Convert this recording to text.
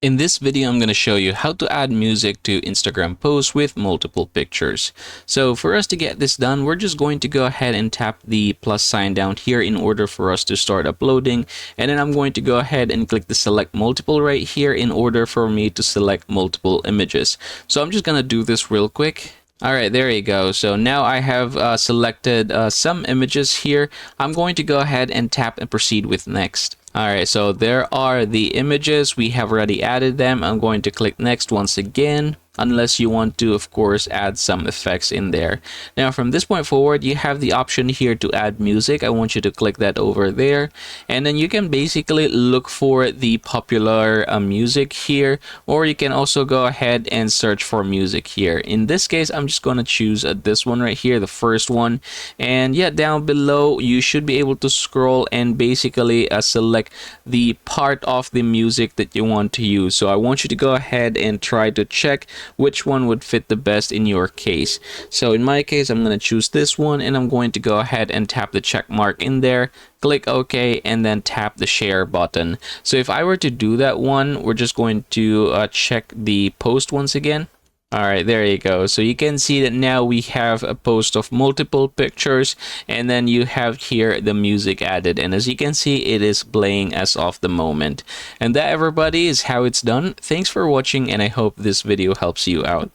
In this video, I'm going to show you how to add music to Instagram posts with multiple pictures. So for us to get this done, we're just going to go ahead and tap the plus sign down here in order for us to start uploading. And then I'm going to go ahead and click the select multiple right here in order for me to select multiple images. So I'm just going to do this real quick. All right, there you go. So now I have selected some images here. I'm going to go ahead and tap and proceed with next. All right, so there are the images. We have already added them. I'm going to click next once again, unless you want to, of course, add some effects in there. Now, from this point forward, you have the option here to add music. I want you to click that over there. And then you can basically look for the popular music here, or you can also go ahead and search for music here. In this case, I'm just going to choose this one right here, the first one. And yeah, down below, you should be able to scroll and basically select the part of the music that you want to use. So I want you to go ahead and try to check which one would fit the best in your case. So in my case, I'm going to choose this one, and I'm going to go ahead and tap the check mark in there, click OK, and then tap the share button. So if I were to do that one, we're just going to check the post once again. All right, there you go. So you can see that now we have a post of multiple pictures, and then you have here the music added. And as you can see, it is playing as of the moment. And that, everybody, is how it's done. Thanks for watching, and I hope this video helps you out.